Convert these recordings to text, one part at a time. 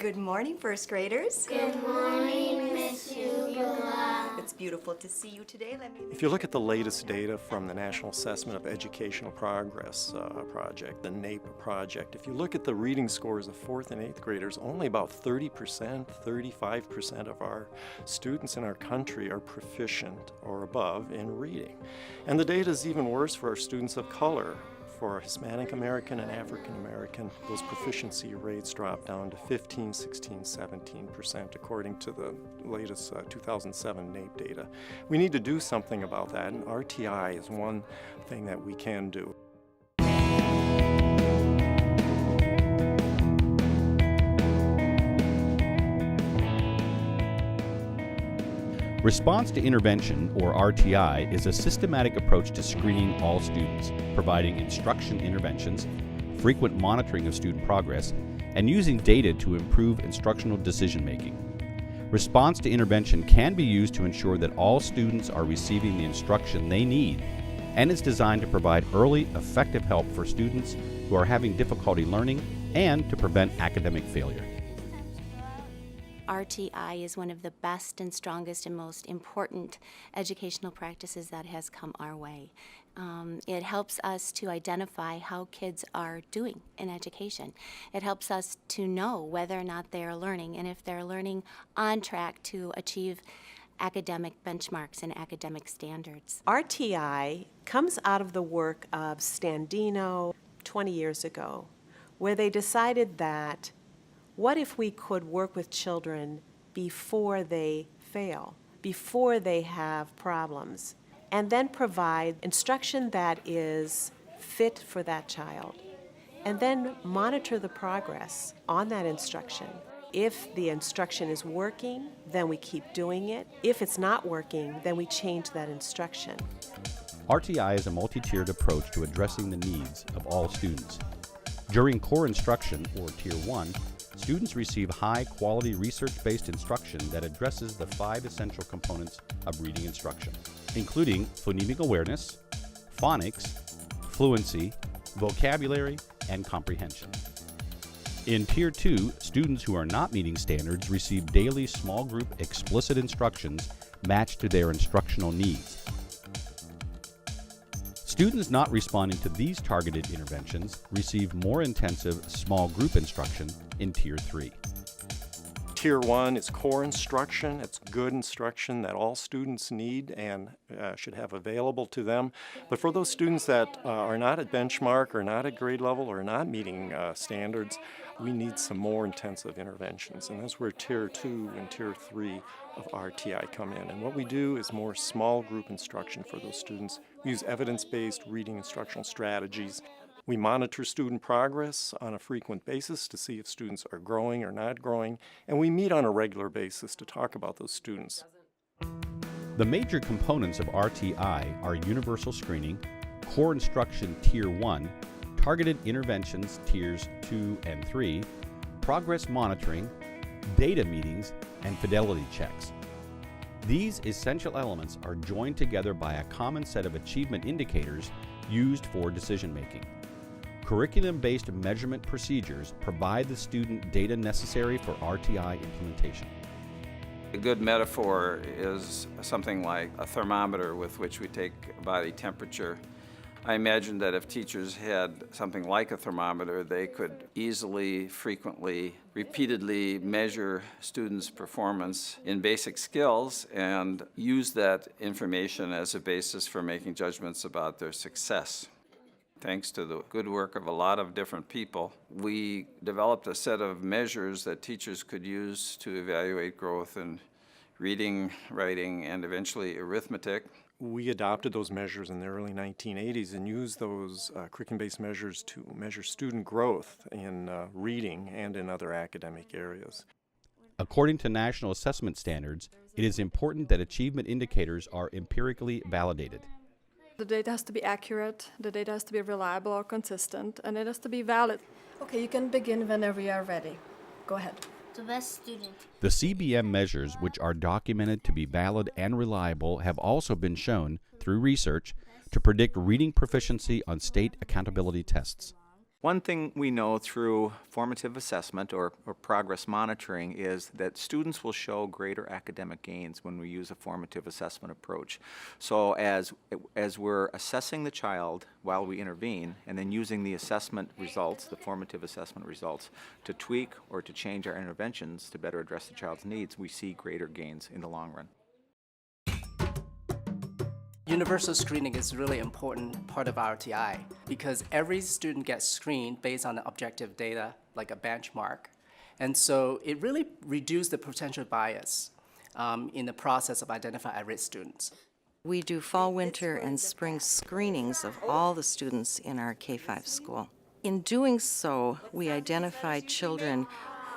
Good morning, first graders. Good morning, Miss Hugela. It's beautiful to see you today. If you look at the latest data from the National Assessment of Educational Progress project, the NAEP project, if you look at the reading scores of 4th and 8th graders, only about 30%, 35% of our students in our country are proficient or above in reading. And the data is even worse for our students of color. For Hispanic American and African American, those proficiency rates drop down to 15, 16, 17% according to the latest 2007 NAEP data. We need to do something about that, and RTI is one thing that we can do. Response to Intervention, or RTI, is a systematic approach to screening all students, providing instruction interventions, frequent monitoring of student progress, and using data to improve instructional decision-making. Response to Intervention can be used to ensure that all students are receiving the instruction they need, and is designed to provide early, effective help for students who are having difficulty learning and to prevent academic failure. RTI is one of the best and strongest and most important educational practices that has come our way. It helps us to identify how kids are doing in education. It helps us to know whether or not they are learning and if they're learning on track to achieve academic benchmarks and academic standards. RTI comes out of the work of Standino 20 years ago, where they decided that what if we could work with children before they fail, before they have problems, and then provide instruction that is fit for that child, and then monitor the progress on that instruction. If the instruction is working, then we keep doing it. If it's not working, then we change that instruction. RTI is a multi-tiered approach to addressing the needs of all students. During core instruction, or Tier 1, students receive high-quality research-based instruction that addresses the 5 essential components of reading instruction, including phonemic awareness, phonics, fluency, vocabulary, and comprehension. In Tier 2, students who are not meeting standards receive daily small group explicit instructions matched to their instructional needs. Students not responding to these targeted interventions receive more intensive small group instruction in Tier 3. Tier 1 is core instruction. It's good instruction that all students need and should have available to them. But for those students that are not at benchmark or not at grade level or not meeting standards, we need some more intensive interventions. And that's where Tier 2 and Tier 3 of RTI come in. And what we do is more small group instruction for those students. We use evidence-based reading instructional strategies. We monitor student progress on a frequent basis to see if students are growing or not growing, and we meet on a regular basis to talk about those students. The major components of RTI are universal screening, core instruction Tier 1, targeted interventions Tiers 2 and 3, progress monitoring, data meetings, and fidelity checks. These essential elements are joined together by a common set of achievement indicators used for decision-making. Curriculum-based measurement procedures provide the student data necessary for RTI implementation. A good metaphor is something like a thermometer with which we take body temperature. I imagine that if teachers had something like a thermometer, they could easily, frequently, repeatedly measure students' performance in basic skills and use that information as a basis for making judgments about their success. Thanks to the good work of a lot of different people, we developed a set of measures that teachers could use to evaluate growth in reading, writing, and eventually arithmetic. We adopted those measures in the early 1980s and used those curriculum-based measures to measure student growth in reading and in other academic areas. According to national assessment standards, it is important that achievement indicators are empirically validated. The data has to be accurate, the data has to be reliable or consistent, and it has to be valid. Okay, you can begin whenever you are ready. Go ahead. The best student. The CBM measures, which are documented to be valid and reliable, have also been shown, through research, to predict reading proficiency on state accountability tests. One thing we know through formative assessment or progress monitoring is that students will show greater academic gains when we use a formative assessment approach. So as we're assessing the child while we intervene and then using the assessment results, the formative assessment results, to tweak or to change our interventions to better address the child's needs, we see greater gains in the long run. Universal screening is a really important part of RTI because every student gets screened based on the objective data, like a benchmark. And so it really reduces the potential bias in the process of identifying at-risk students. We do fall, winter, and spring screenings of all the students in our K-5 school. In doing so, we identify children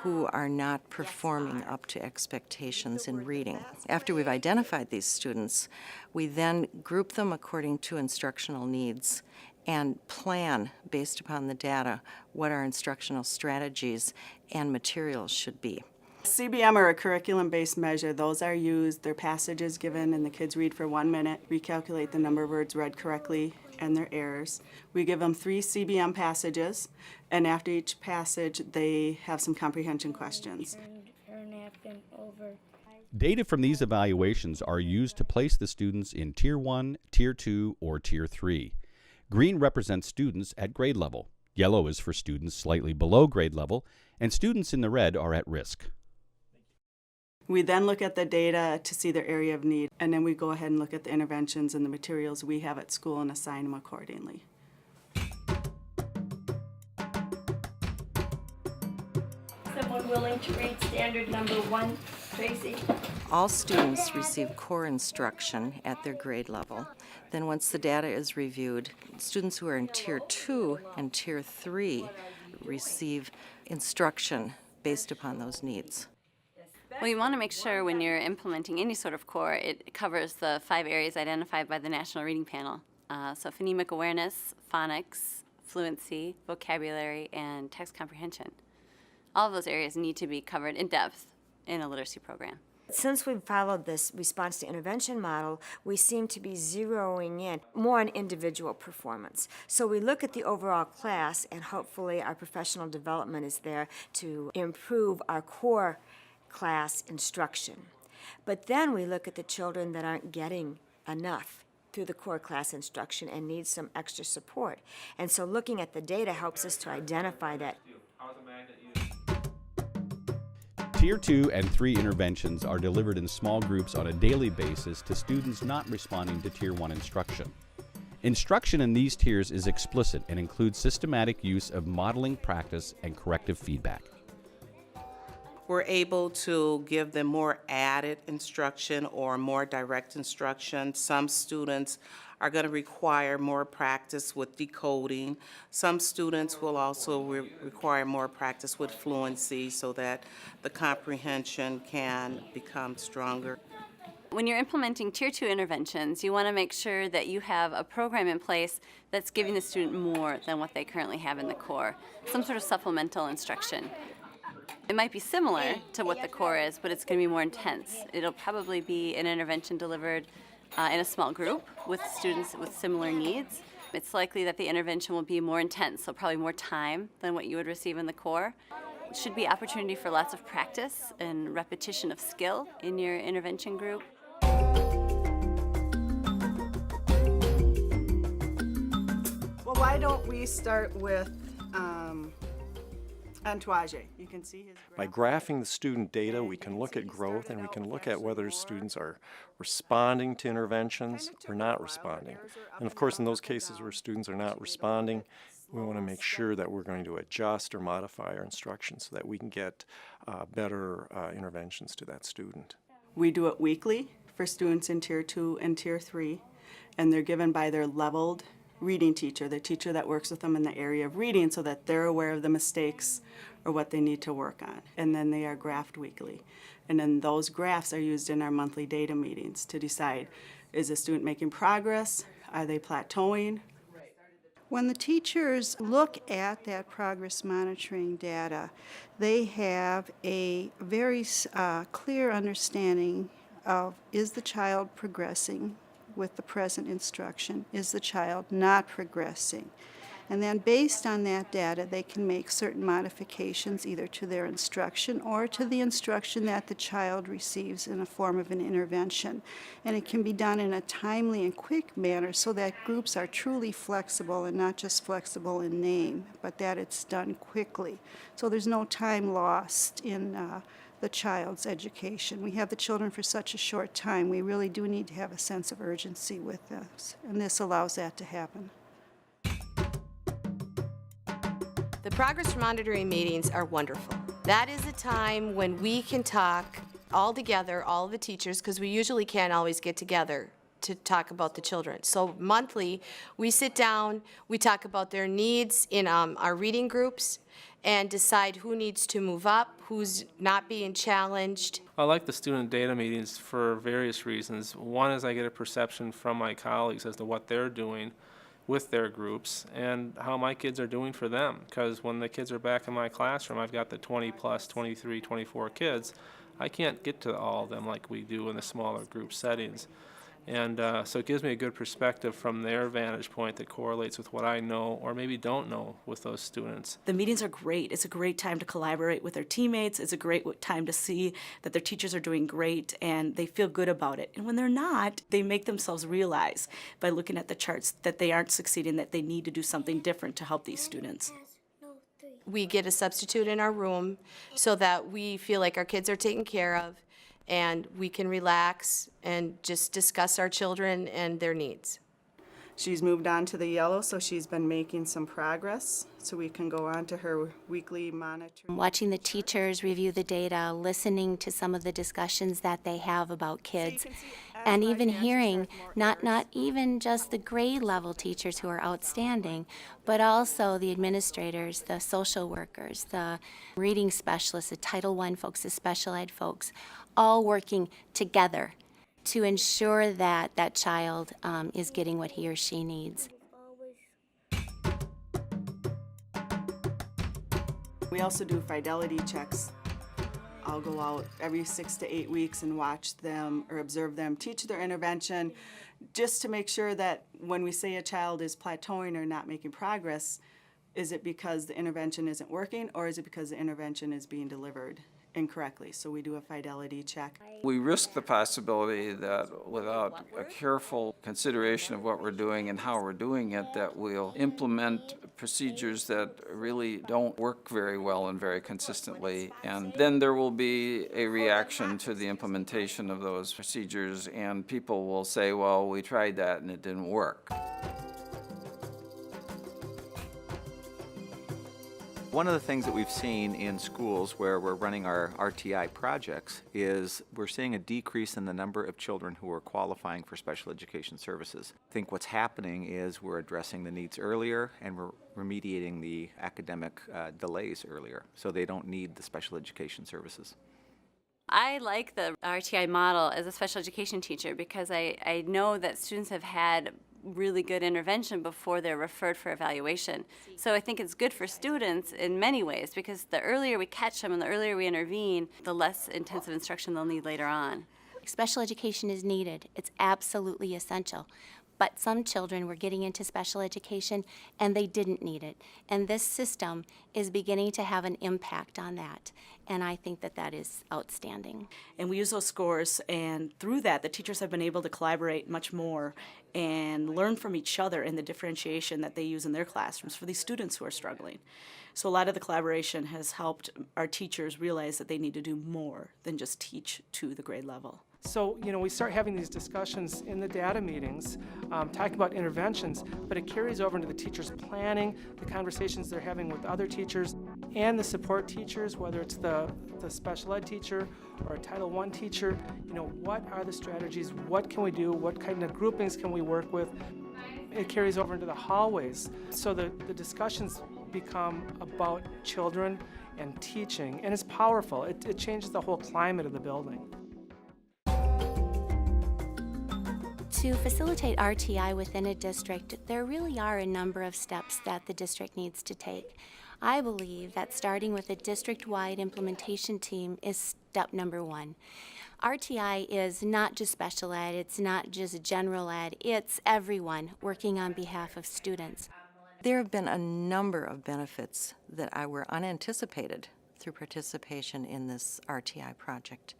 who are not performing up to expectations in reading. After we've identified these students, we then group them according to instructional needs and plan, based upon the data, what our instructional strategies and materials should be. CBM are a curriculum-based measure. Those are used, they're passages given, and the kids read for 1 minute, recalculate the number of words read correctly and their errors. We give them 3 CBM passages, and after each passage, they have some comprehension questions. Data from these evaluations are used to place the students in Tier 1, Tier 2, or Tier 3. Green represents students at grade level. Yellow is for students slightly below grade level, and students in the red are at risk. We then look at the data to see their area of need, and then we go ahead and look at the interventions and the materials we have at school and assign them accordingly. Someone willing to read standard number 1, Tracy? All students receive core instruction at their grade level. Then once the data is reviewed, students who are in Tier 2 and Tier 3 receive instruction based upon those needs. Well, you want to make sure when you're implementing any sort of core, it covers the 5 areas identified by the National Reading Panel. So phonemic awareness, phonics, fluency, vocabulary, and text comprehension. All of those areas need to be covered in depth in a literacy program. Since we've followed this response to intervention model, we seem to be zeroing in more on individual performance. So we look at the overall class, and hopefully our professional development is there to improve our core class instruction. But then we look at the children that aren't getting enough through the core class instruction and need some extra support. And so looking at the data helps us to identify that. Tier 2 and 3 interventions are delivered in small groups on a daily basis to students not responding to Tier 1 instruction. Instruction in these tiers is explicit and includes systematic use of modeling practice and corrective feedback. We're able to give them more added instruction or more direct instruction. Some students are going to require more practice with decoding. Some students will also require more practice with fluency so that the comprehension can become stronger. When you're implementing Tier 2 interventions, you want to make sure that you have a program in place that's giving the student more than what they currently have in the core, some sort of supplemental instruction. It might be similar to what the core is, but it's going to be more intense. It'll probably be an intervention delivered in a small group with students with similar needs. It's likely that the intervention will be more intense, so probably more time than what you would receive in the core. It should be opportunity for lots of practice and repetition of skill in your intervention group. Well, why don't we start with Antoine? You can see his graph. By graphing the student data, we can look at growth and we can look at whether students are responding to interventions or not responding. And of course, in those cases where students are not responding, we want to make sure that we're going to adjust or modify our instruction so that we can get better interventions to that student. We do it weekly for students in Tier 2 and Tier 3, and they're given by their leveled reading teacher, the teacher that works with them in the area of reading, so that they're aware of the mistakes or what they need to work on. And then they are graphed weekly. And then those graphs are used in our monthly data meetings to decide, is a student making progress? Are they plateauing? When the teachers look at that progress monitoring data, they have a very clear understanding of, is the child progressing with the present instruction? Is the child not progressing? And then based on that data, they can make certain modifications either to their instruction or to the instruction that the child receives in a form of an intervention. And it can be done in a timely and quick manner so that groups are truly flexible and not just flexible in name, but that it's done quickly. So there's no time lost in the child's education. We have the children for such a short time. We really do need to have a sense of urgency with this, and this allows that to happen. The progress monitoring meetings are wonderful. That is a time when we can talk all together, all the teachers, because we usually can't always get together to talk about the children. So monthly, we sit down, we talk about their needs in our reading groups, and decide who needs to move up, who's not being challenged. I like the student data meetings for various reasons. One is I get a perception from my colleagues as to what they're doing with their groups and how my kids are doing for them. Because when the kids are back in my classroom, I've got the 20 plus, 23, 24 kids. I can't get to all of them like we do in the smaller group settings. And so it gives me a good perspective from their vantage point that correlates with what I know or maybe don't know with those students. The meetings are great. It's a great time to collaborate with their teammates. It's a great time to see that their teachers are doing great and they feel good about it. And when they're not, they make themselves realize by looking at the charts that they aren't succeeding, that they need to do something different to help these students. We get a substitute in our room so that we feel like our kids are taken care of, and we can relax and just discuss our children and their needs. She's moved on to the yellow, so she's been making some progress, so we can go on to her weekly monitoring. Watching the teachers review the data, listening to some of the discussions that they have about kids, and even hearing not even just the grade level teachers who are outstanding, but also the administrators, the social workers, the reading specialists, the Title I folks, the special ed folks, all working together to ensure that that child is getting what he or she needs. We also do fidelity checks. I'll go out every 6 to 8 weeks and watch them or observe them teach their intervention, just to make sure that when we say a child is plateauing or not making progress, is it because the intervention isn't working, or is it because the intervention is being delivered incorrectly? So we do a fidelity check. We risk the possibility that without a careful consideration of what we're doing and how we're doing it, that we'll implement procedures that really don't work very well and very consistently. And then there will be a reaction to the implementation of those procedures, and people will say, well, we tried that and it didn't work. One of the things that we've seen in schools where we're running our RTI projects is we're seeing a decrease in the number of children who are qualifying for special education services. I think what's happening is we're addressing the needs earlier and we're remediating the academic delays earlier, so they don't need the special education services. I like the RTI model as a special education teacher because I know that students have had really good intervention before they're referred for evaluation. So I think it's good for students in many ways, because the earlier we catch them and the earlier we intervene, the less intensive instruction they'll need later on. Special education is needed. It's absolutely essential. But some children were getting into special education and they didn't need it. And this system is beginning to have an impact on that. And I think that that is outstanding. And we use those scores, and through that, the teachers have been able to collaborate much more and learn from each other in the differentiation that they use in their classrooms for these students who are struggling. So a lot of the collaboration has helped our teachers realize that they need to do more than just teach to the grade level. So, we start having these discussions in the data meetings, talking about interventions, but it carries over into the teachers' planning, the conversations they're having with other teachers, and the support teachers, whether it's the special ed teacher or a Title I teacher. What are the strategies? What can we do? What kind of groupings can we work with? It carries over into the hallways. So the discussions become about children and teaching, and it's powerful. It changes the whole climate of the building. To facilitate RTI within a district, there really are a number of steps that the district needs to take. I believe that starting with a district-wide implementation team is step number one. RTI is not just special ed, it's not just general ed, it's everyone working on behalf of students. There have been a number of benefits that were unanticipated through participation in this RTI project.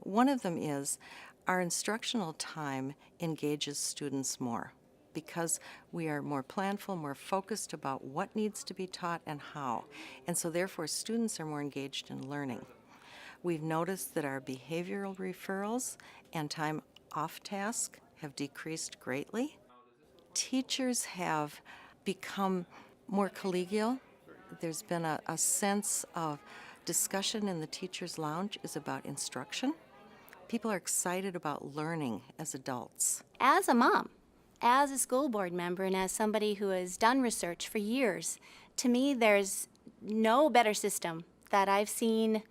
One of them is our instructional time engages students more because we are more planful, more focused about what needs to be taught and how. And so therefore students are more engaged in learning. We've noticed that our behavioral referrals and time off task have decreased greatly. Teachers have become more collegial. There's been a sense of discussion in the teacher's lounge is about instruction. People are excited about learning as adults. As a mom, as a school board member, and as somebody who has done research for years, to me there's no better system that I've seen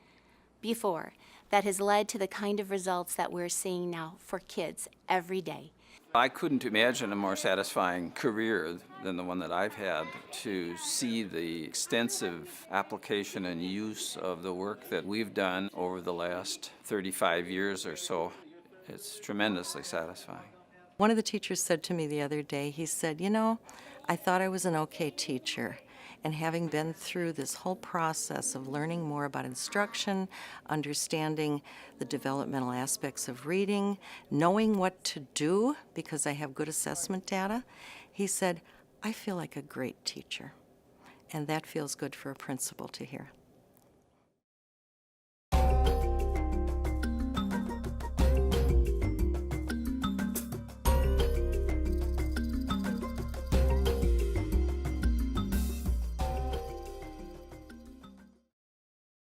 before that has led to the kind of results that we're seeing now for kids every day. I couldn't imagine a more satisfying career than the one that I've had, to see the extensive application and use of the work that we've done over the last 35 years or so. It's tremendously satisfying. One of the teachers said to me the other day, he said, you know, I thought I was an okay teacher. And having been through this whole process of learning more about instruction, understanding the developmental aspects of reading, knowing what to do because I have good assessment data, he said, I feel like a great teacher. And that feels good for a principal to hear.